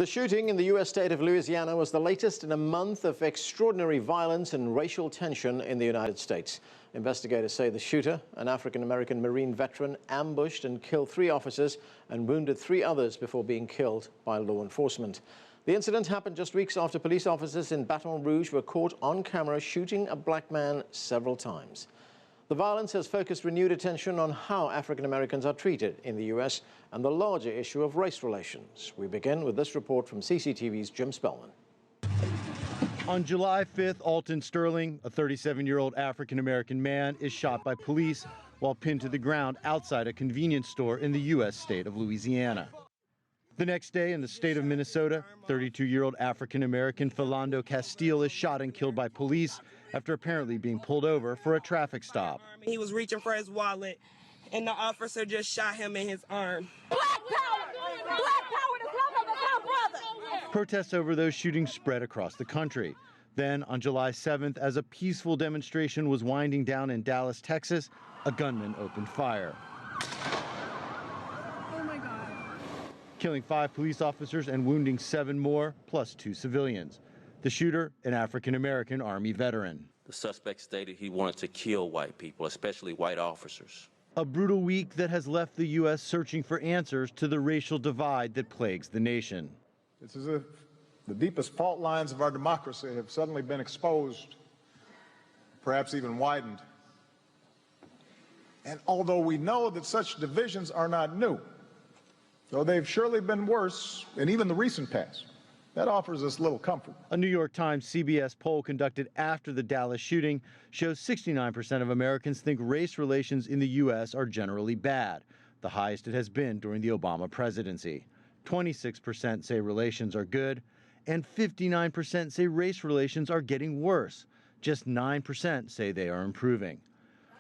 The shooting in the U.S. state of Louisiana was the latest in a month of extraordinary violence and racial tension in the United States. Investigators say the shooter, an African-American Marine veteran, ambushed and killed 3 officers and wounded 3 others before being killed by law enforcement. The incident happened just weeks after police officers in Baton Rouge were caught on camera shooting a black man several times. The violence has focused renewed attention on how African Americans are treated in the U.S. and the larger issue of race relations. We begin with this report from CCTV's Jim Spellman. On July 5th, Alton Sterling, a 37-year-old African American man, is shot by police while pinned to the ground outside a convenience store in the U.S. state of Louisiana. The next day in the state of Minnesota, 32-year-old African American Philando Castile is shot and killed by police after apparently being pulled over for a traffic stop. He was reaching for his wallet, and the officer just shot him in his arm. Black power! Black power to come of our brother! Protests over those shootings spread across the country. Then, on July 7th, as a peaceful demonstration was winding down in Dallas, Texas, a gunman opened fire, killing 5 police officers and wounding 7 more, plus 2 civilians. The shooter, an African-American Army veteran. The suspect stated he wanted to kill white people, especially white officers. A brutal week that has left the U.S. searching for answers to the racial divide that plagues the nation. It's as if the deepest fault lines of our democracy have suddenly been exposed, perhaps even widened. And although we know that such divisions are not new, though they've surely been worse in even the recent past, that offers us little comfort. A New York Times CBS poll conducted after the Dallas shooting shows 69% of Americans think race relations in the U.S. are generally bad, the highest it has been during the Obama presidency. 26% say relations are good, and 59% say race relations are getting worse. Just 9% say they are improving.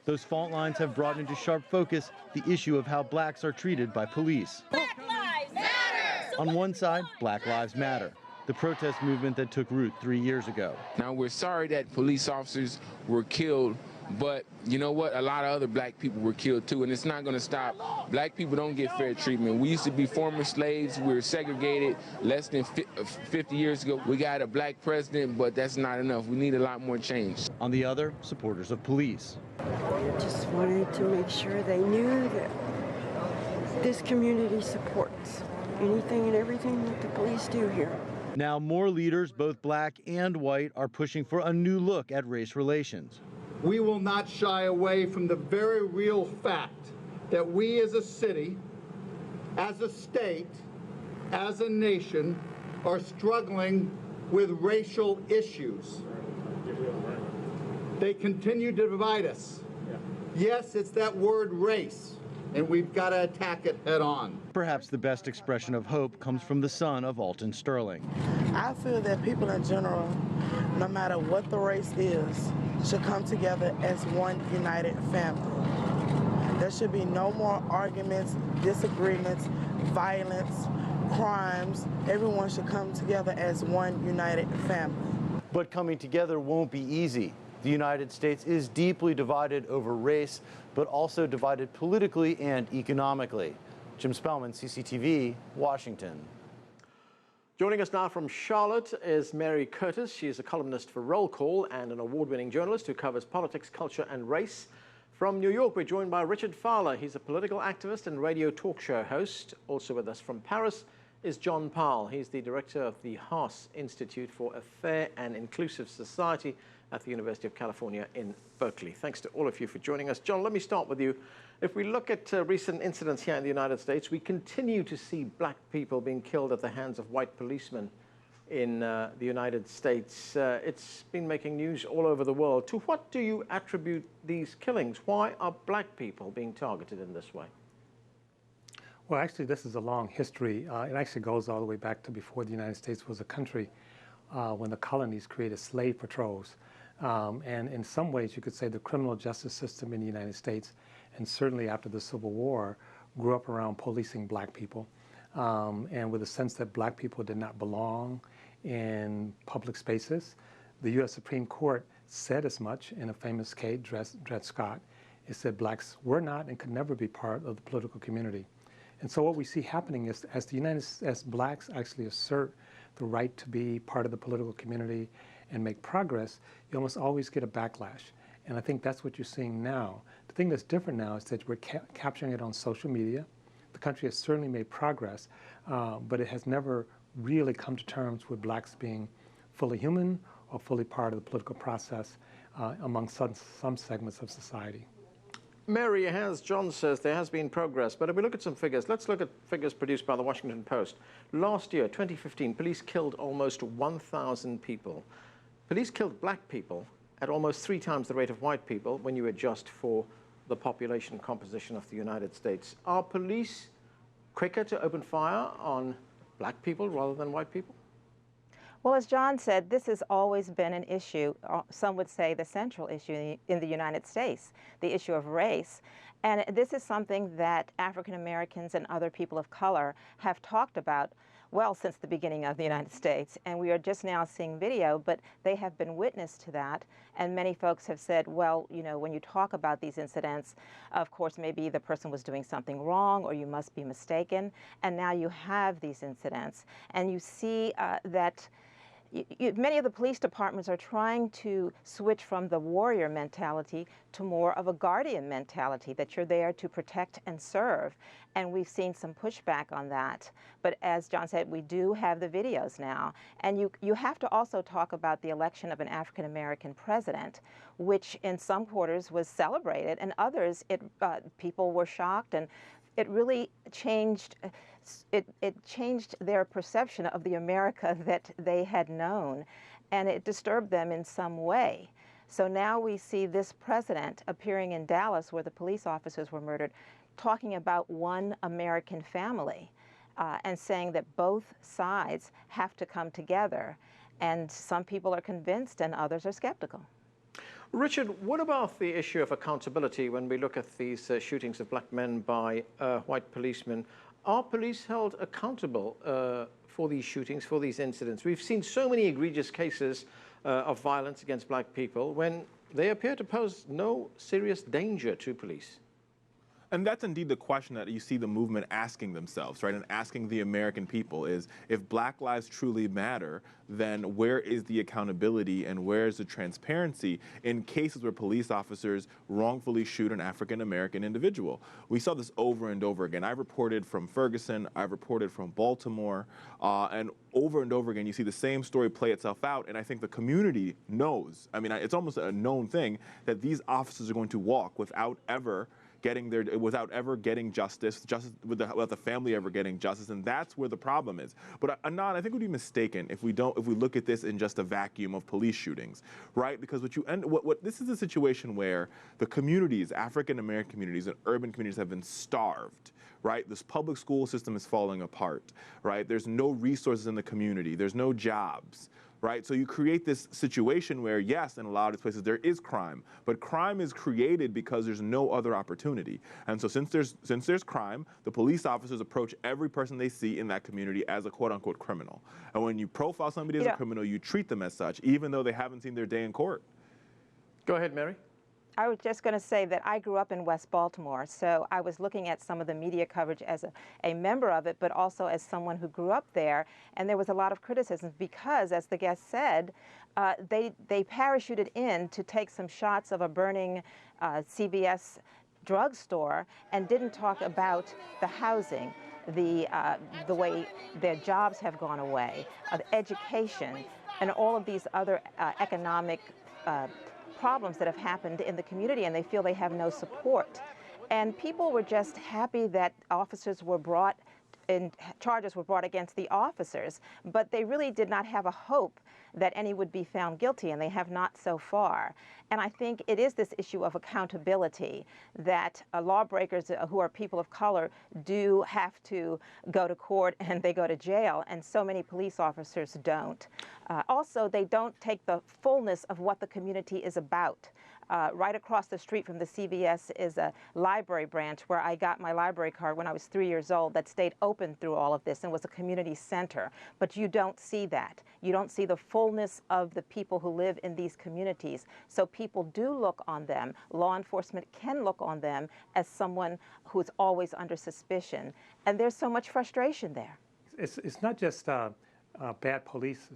Those fault lines have brought into sharp focus the issue of how blacks are treated by police. Black lives matter! On one side, Black Lives Matter, the protest movement that took root 3 years ago. Now, we're sorry that police officers were killed, but you know what? A lot of other black people were killed too, and it's not going to stop. Black people don't get fair treatment. We used to be former slaves. We were segregated less than 50 years ago. We got a black president, but that's not enough. We need a lot more change. On the other, supporters of police. Just wanted to make sure they knew that this community supports anything and everything that the police do here. Now more leaders, both black and white, are pushing for a new look at race relations. We will not shy away from the very real fact that we as a city, as a state, as a nation, are struggling with racial issues. They continue to divide us. Yes, it's that word race, and we've got to attack it head on. Perhaps the best expression of hope comes from the son of Alton Sterling. I feel that people in general, no matter what the race is, should come together as one united family. There should be no more arguments, disagreements, violence, crimes. Everyone should come together as one united family. But coming together won't be easy. The United States is deeply divided over race, but also divided politically and economically. Jim Spellman, CCTV, Washington. Joining us now from Charlotte is Mary Curtis. She is a columnist for Roll Call and an award-winning journalist who covers politics, culture and race. From New York, we're joined by Richard Fowler. He's a political activist and radio talk show host. Also with us from Paris is John Powell. He's the director of the Haas Institute for a Fair and Inclusive Society at the University of California in Berkeley. Thanks to all of you for joining us. John, let me start with you. If we look at recent incidents here in the United States, we continue to see black people being killed at the hands of white policemen in the United States. It's been making news all over the world. To what do you attribute these killings? Why are black people being targeted in this way? Well, actually, this is a long history. It actually goes all the way back to before the United States was a country, when the colonies created slave patrols. And in some ways, you could say the criminal justice system in the United States, and certainly after the Civil War, grew up around policing black people, and with a sense that black people did not belong in public spaces. The U.S. Supreme Court said as much in a famous case, Dred Scott. It said blacks were not and could never be part of the political community. And so what we see happening is as blacks actually assert the right to be part of the political community and make progress, you almost always get a backlash. And I think that's what you're seeing now. The thing that's different now is that we're capturing it on social media. The country has certainly made progress, but it has never really come to terms with blacks being fully human or fully part of the political process among some segments of society. Mary, as John says, there has been progress, but if we look at some figures, let's look at figures produced by the Washington Post. Last year, 2015, police killed almost 1,000 people. Police killed black people at almost 3 times the rate of white people when you adjust for the population composition of the United States. Are police quicker to open fire on black people rather than white people? Well, as John said, this has always been an issue, some would say the central issue in the United States, the issue of race. And this is something that African Americans and other people of color have talked about, well, since the beginning of the United States. And we are just now seeing video, but they have been witness to that. And many folks have said, well, you know, when you talk about these incidents, of course, maybe the person was doing something wrong or you must be mistaken. And now you have these incidents. And you see that many of the police departments are trying to switch from the warrior mentality to more of a guardian mentality, that you're there to protect and serve. And we've seen some pushback on that. But as John said, we do have the videos now. And you have to also talk about the election of an African-American president, which in some quarters was celebrated, and others, people were shocked, and it really changed. It changed their perception of the America that they had known, and it disturbed them in some way. So now we see this president appearing in Dallas, where the police officers were murdered, talking about one American family and saying that both sides have to come together. And some people are convinced and others are skeptical. Richard, what about the issue of accountability when we look at these shootings of black men by white policemen? Are police held accountable for these shootings, for these incidents? We've seen so many egregious cases of violence against black people when they appear to pose no serious danger to police. And that's indeed the question that you see the movement asking themselves, right? And asking the American people is, if black lives truly matter, then where is the accountability and where is the transparency in cases where police officers wrongfully shoot an African-American individual? We saw this over and over again. I've reported from Ferguson, I've reported from Baltimore, and over again, you see the same story play itself out, and I think the community knows. I mean, it's almost a known thing that these officers are going to walk without ever getting justice, without the family ever getting justice, and that's where the problem is. But Anand, I think we'd be mistaken if we look at this in just a vacuum of police shootings, right? Because this is a situation where the communities, African American communities and urban communities, have been starved. Right? This public school system is falling apart, right? There's no resources in the community. There's no jobs, right? So you create this situation where, yes, in a lot of these places there is crime, but crime is created because there's no other opportunity. And so since there's crime, the police officers approach every person they see in that community as a quote-unquote criminal. And when you profile somebody as a criminal, you treat them as such, even though they haven't seen their day in court. Go ahead, Mary. I was just going to say that I grew up in West Baltimore, so I was looking at some of the media coverage as a member of it, but also as someone who grew up there, and there was a lot of criticism because, as the guest said, they parachuted in to take some shots of a burning CVS drugstore and didn't talk about the housing, the way their jobs have gone away, education, and all of these other economic problems that have happened in the community, and they feel they have no support. And people were just happy that officers were brought and charges were brought against the officers, but they really did not have a hope that any would be found guilty, and they have not so far. And I think it is this issue of accountability that lawbreakers who are people of color do have to go to court and they go to jail, and so many police officers don't. Also, they don't take the fullness of what the community is about. Right across the street from the CVS is a library branch where I got my library card when I was 3 years old that stayed open through all of this and was a community center. But you don't see that. You don't see the fullness of the people who live in these communities. So people do look on them. Law enforcement can look on them as someone who is always under suspicion. And there's so much frustration there. It's not just bad police.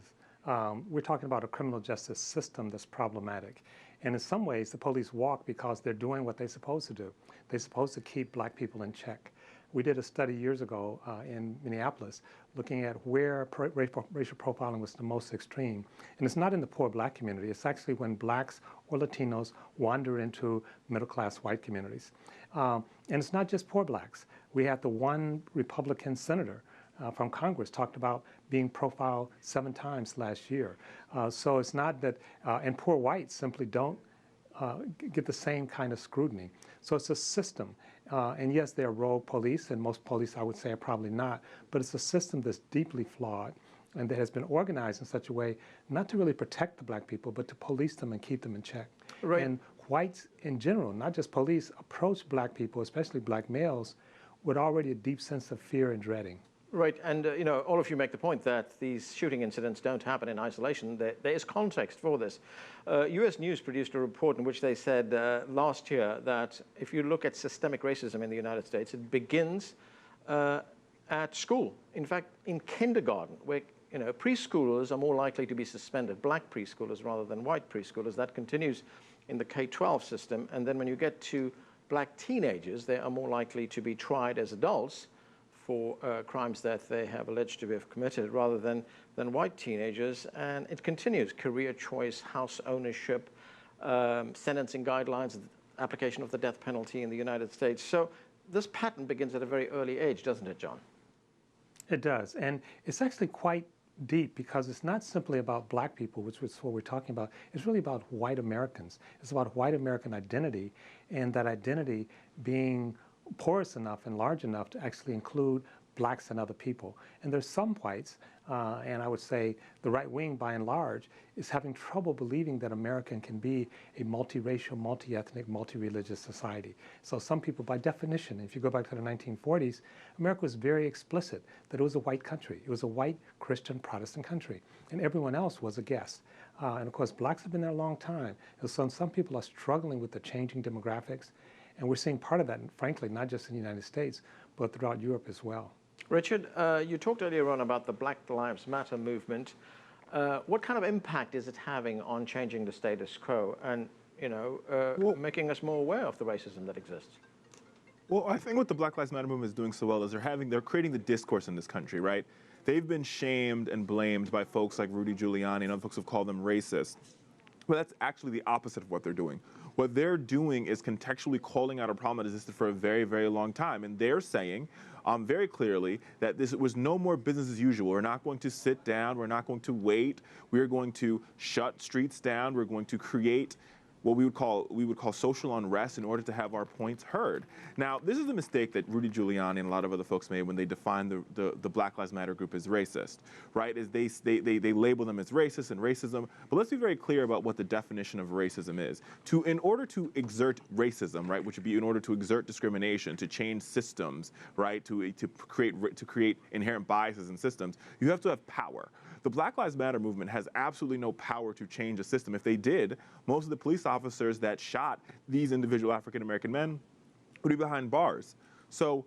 We're talking about a criminal justice system that's problematic. And in some ways, the police walk because they're doing what they're supposed to do. They're supposed to keep black people in check. We did a study years ago in Minneapolis looking at where racial profiling was the most extreme. And it's not in the poor black community. It's actually when blacks or Latinos wander into middle-class white communities. And it's not just poor blacks. We had the one Republican senator from Congress talked about being profiled 7 times last year. So it's not that, and poor whites simply don't get the same kind of scrutiny. So it's a system. And yes, they're rogue police, and most police I would say are probably not, but it's a system that's deeply flawed and that has been organized in such a way not to really protect the black people, but to police them and keep them in check. Right. And whites in general, not just police, approach black people, especially black males, with already a deep sense of fear and dreading. Right, and you know, all of you make the point that these shooting incidents don't happen in isolation. There is context for this. US News produced a report in which they said last year that if you look at systemic racism in the United States, it begins at school. In fact, in kindergarten, where preschoolers are more likely to be suspended, black preschoolers rather than white preschoolers. That continues in the K-12 system, and then when you get to black teenagers, they are more likely to be tried as adults for crimes that they have alleged to have committed rather than white teenagers. And it continues: career choice, house ownership, sentencing guidelines, application of the death penalty in the United States. So this pattern begins at a very early age, doesn't it, John? It does. And it's actually quite deep because it's not simply about black people, which is what we're talking about. It's really about white Americans. It's about white American identity, and that identity being porous enough and large enough to actually include blacks and other people. And there's some whites, and I would say the right wing by and large, is having trouble believing that America can be a multiracial, multi-ethnic, multi-religious society. So some people, by definition, if you go back to the 1940s, America was very explicit that it was a white country. It was a white Christian Protestant country, and everyone else was a guest. And of course, blacks have been there a long time. And so some people are struggling with the changing demographics. And we're seeing part of that, frankly, not just in the United States, but throughout Europe as well. Richard, you talked earlier on about the Black Lives Matter movement. What kind of impact is it having on changing the status quo and, making us more aware of the racism that exists? Well, I think what the Black Lives Matter movement is doing so well is they're creating the discourse in this country, right? They've been shamed and blamed by folks like Rudy Giuliani and other folks who've called them racist. But that's actually the opposite of what they're doing. What they're doing is contextually calling out a problem that existed for a very, very long time. And they're saying very clearly that this was no more business as usual. We're not going to sit down. We're not going to wait. We're going to shut streets down. We're going to create what we would call social unrest in order to have our points heard. Now, this is a mistake that Rudy Giuliani and a lot of other folks made when they defined the Black Lives Matter group as racist, right? Is they label them as racist and racism. But let's be very clear about what the definition of racism is. In order to exert racism, right, which would be in order to exert discrimination, to change systems, right, to create inherent biases in systems, you have to have power. The Black Lives Matter movement has absolutely no power to change a system. If they did, most of the police officers that shot these individual African-American men would be behind bars. So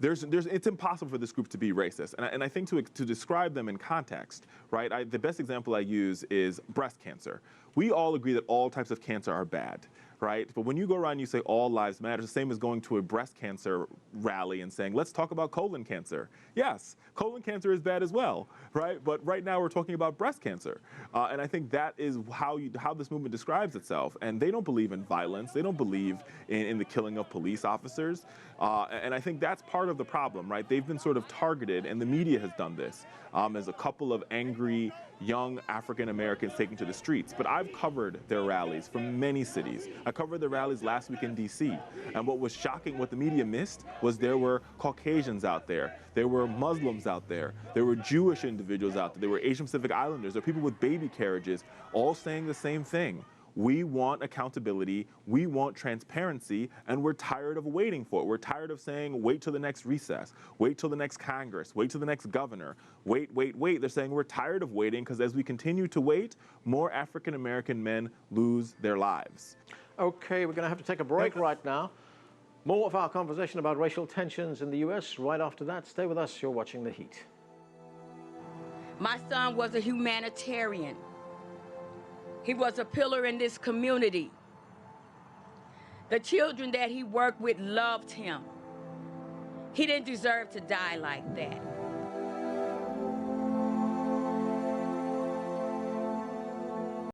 it's impossible for this group to be racist. And I think to describe them in context, right, the best example I use is breast cancer. We all agree that all types of cancer are bad, right? But when you go around and you say all lives matter, it's the same as going to a breast cancer rally and saying, let's talk about colon cancer. Yes, colon cancer is bad as well, right? But right now we're talking about breast cancer. And I think that is how this movement describes itself. And they don't believe in violence. They don't believe in the killing of police officers. And I think that's part of the problem, right? They've been sort of targeted, and the media has done this, as a couple of angry young African Americans taking to the streets. But I've covered their rallies from many cities. I covered their rallies last week in D.C. And what was shocking, what the media missed, was there were Caucasians out there. There were Muslims out there. There were Jewish individuals out there. There were Asian Pacific Islanders. There were people with baby carriages, all saying the same thing. We want accountability, we want transparency, and we're tired of waiting for it. We're tired of saying, wait till the next recess, wait till the next Congress, wait till the next governor, wait, wait, wait. They're saying we're tired of waiting because as we continue to wait, more African American men lose their lives. Okay, we're going to have to take a break right now. More of our conversation about racial tensions in the U.S. right after that. Stay with us. You're watching The Heat. My son was a humanitarian. He was a pillar in this community. The children that he worked with loved him. He didn't deserve to die like that.